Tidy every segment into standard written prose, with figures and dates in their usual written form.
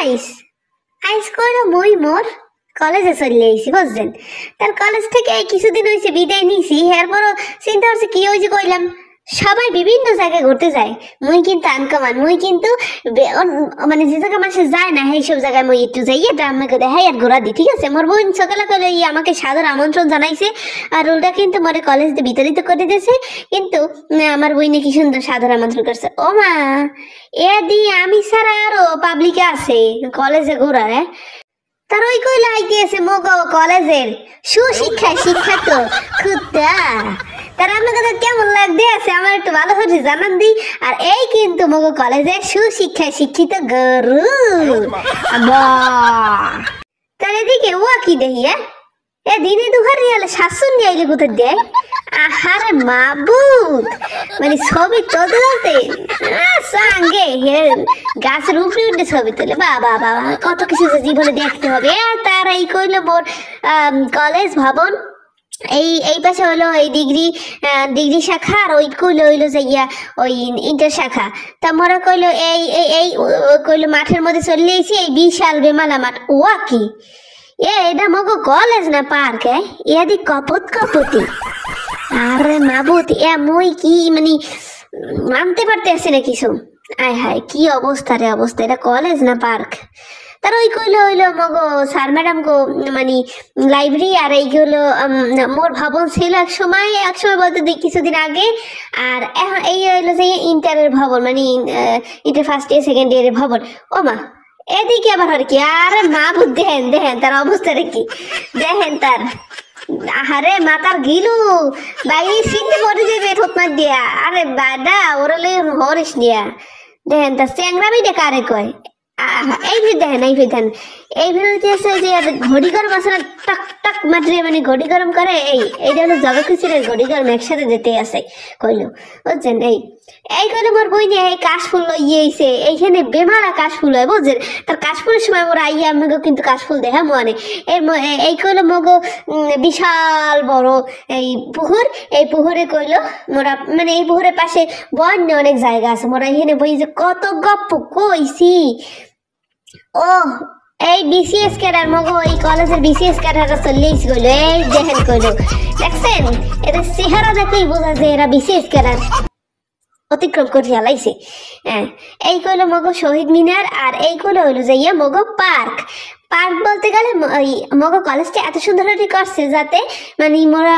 আইস আইস কইলো মই মোর কলেজে চলে আইছি বুঝছেন। তার কলেজ থেকে কিছুদিন হয়েছে বিদায় নিছি, এরপরও চিন্তা করছে কি ওই যে কইলাম সবাই বিভিন্ন জায়গায় ঘুরতে যায়, মুই কিন্তু আনকমান, মুই কিন্তু মানে যে জায়গায় মানুষ যায় না সেই সব জায়গায় মুই একটু যাই, এটা আমাকে দেখাই আর ঘোরা দিই। ঠিক আছে, মোর বোন সকালে কলে আমাকে সাদর আমন্ত্রণ জানাইছে, আর ওটা কিন্তু মোরে কলেজ বিতাড়িত করে দিয়েছে। কিন্তু আমার বইনে কি সুন্দর সাদর আমন্ত্রণ করছে। ও মা, এ দি আমি ছাড়া আরো পাবলিকে আছে কলেজে ঘোরার। তার ওই কইলা আইতে আছে মগ কলেজের সুশিক্ষায় শিক্ষা তো খুদা। তার আপনাকে তো কেমন লাগতে আছে আমার একটু ভালো করে জানান দি। আর এই কিন্তু মগ কলেজে সুশিক্ষায় শিক্ষিত গরু। তার এদিকে ও কি দেখি এ দিনে দুহার নিয়ে শাসন নিয়ে আইলে কোথায় দেয়। আহারে মাবুদ, মানে ছবি তুলতে সঙ্গে গাছের উপরে উঠে ছবি তোলে। বাবা বাবা, কত কিছু জীবনে দেখতে হবে। তার এই কইলো মোর কলেজ ভবন, এই পাশে হলো এই ডিগ্রি শাখা, আর ওই কইলো হইলো যাইয়া ওই ইন্টার শাখা। তা মোরা কইলো এই কইলো মাঠের মধ্যে চলে এসেছি, এই বিশাল বেমালা মাঠ। ও কি এটা মগো কলেজ না পার্ক? এদি কপত কপতি। আরে মাবুত, মুই কি মানে মানতে পারতে আসি না কিছু। আয় হায়, কি অবস্থা রে অবস্থা, এটা কলেজ না পার্ক? তার ওই কইলো হইলো মগো স্যার ম্যাডাম গো মানে লাইব্রেরি, আর এই হলো মোর ভবন ছিল এক সময় বলতে কিছুদিন আগে। আর এখন এই হইলো যে ইন্টারের ভবন, মানে ইন্টার ফার্স্ট ইয়ার সেকেন্ড ইয়ারের ভবন। ও মা, এদিকে আবার আর কি? আরে মাবুত দেখেন তার অবস্থাটা কি, দেখেন তার। আরে মাতার গিলু বাইরে সিনতে পড়ে যাবে থতমার দিয়া। আরে দাদা ওরা লই হরিস দিয়া। দেখেন তার চ্যাংরামি ডে কারে কয়। এই ভিড় দেখেন, এই ভিড় দেখেন, এই ভিড় হইতেছে যে ঘড়ি গরম আছে না, টাক টাক মাটিয়ে মানে ঘড়ি গরম করে। এইটা হলো জগৎখিচুরের ঘড়ি গরম একসাথে যেতে আছে কইলো বুঝছেন। এই কইলো মোর বই নিয়ে এই কাশফুল লইয়েছে, এইখানে বেমারা কাশফুল হয় বুঝছেন। তার কাশফুলের সময় মোর আইয়া আমাকে কিন্তু কাশফুল দেখা মনে। এই কইলো মগো বিশাল বড় এই পুকুর, এই পুকুরে কইলো মোরা মানে এই পুকুরের পাশে বন্য অনেক জায়গা আছে, মোরা এখানে বই যে কত গপ্প কইছি। ও এই বিসিএস ক্যাডার মগো এই কলেজের বিসিএস ক্যাডাররা চলেইছি কইলো। এই দেখেন কইলো, দেখছেন এদের চেহারা দেখলেই বোঝা যায় এরা বিসিএস ক্যাডার অতিক্রম করে চালাইছে। এই কইলো মগো শহীদ মিনার, আর এই কইলো হইলো যাইয়া মগো পার্ক। পার্ক বলতে গেলে মগো কলেজটা এত সুন্দর করছে যাতে মানে মোরা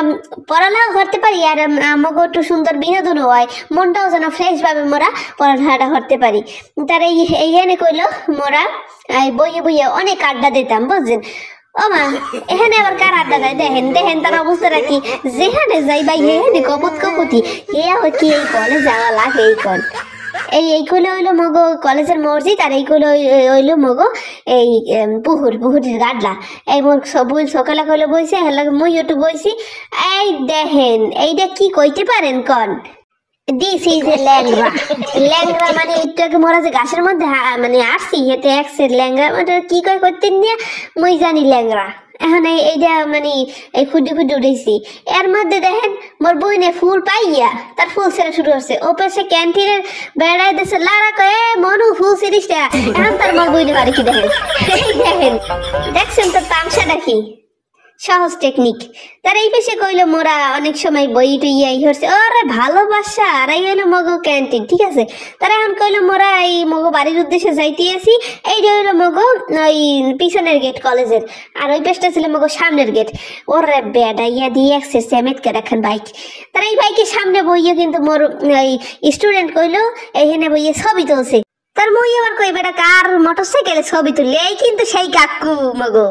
পড়ালেও করতে পারি, আর মগো একটু সুন্দর বিনোদনও হয়, মনটাও যেন ফ্রেশ ভাবে মোরা পড়ালেখাটা করতে পারি। তার এইখানে কইলো মোরা বইয়ে বইয়ে অনেক আড্ডা দিতাম বুঝছেন। ও মা, এখানে আবার কার আড্ডা দেয়? দেখেন তার অবস্থাটা কি। যেখানে যাই ভাই এখানে কপত কপতি। কি এই কলেজ যাওয়া লাগে এই কল। এই কইলো হইলো মগো কলেজের মসজিদ, আর এই কইলো হইলো মগো এই পুহুরের গাডলা। এই মোর সবুজ সকালে কইলো বইছে, হেলা মই একটু বইছি। এই দেখেন এইটা কি কইতে পারেন কন? This is a Langra. Langra মানে একটু মোরা যে গাছের মধ্যে মানে আসছি হেতে একসের ল্যাংরা মানে কি কয় করতে নিয়ে মই জানি ল্যাংরা। এখন এইটা মানে এই খুঁটি উঠেছি। এর মধ্যে দেখেন মোর বইনে ফুল পাইয়া তার ফুল ছেড়ে শুরু হচ্ছে। ও পাশে ক্যান্টিনের বেড়াই দিচ্ছে লারা কয়ে মনু ফুল ছিড়িস না। এখন তার মোর বইনে বাড়ি কি দেখেন, দেখছেন তো তামসাটা কি সহজ টেকনিক। তার এই পেশে কইলো মোরা অনেক সময় বই টইয়াই হচ্ছে। ওরে ভালোবাসা, আর এই হইলো মগো ক্যান্টিন। ঠিক আছে, তারা এখন কইলো মোরা এই মগো বাড়ির উদ্দেশ্যে যাইতে আসি। এইটা হইলো মগো ওই পিছনের গেট কলেজের, আর ওই পেশটা ছিল মগো সামনের গেট। ওরে বেডা ইয়া দিয়ে একসে সেমেটকে রাখেন বাইক। তারা এই বাইকের সামনে বইয়ে কিন্তু মোর এই স্টুডেন্ট কইলো এইখানে বইয়ে ছবি তুলছে। তার মই আবার কই বেটা কার মোটরসাইকেলে ছবি তুললে? এই কিন্তু সেই কাকু মগো।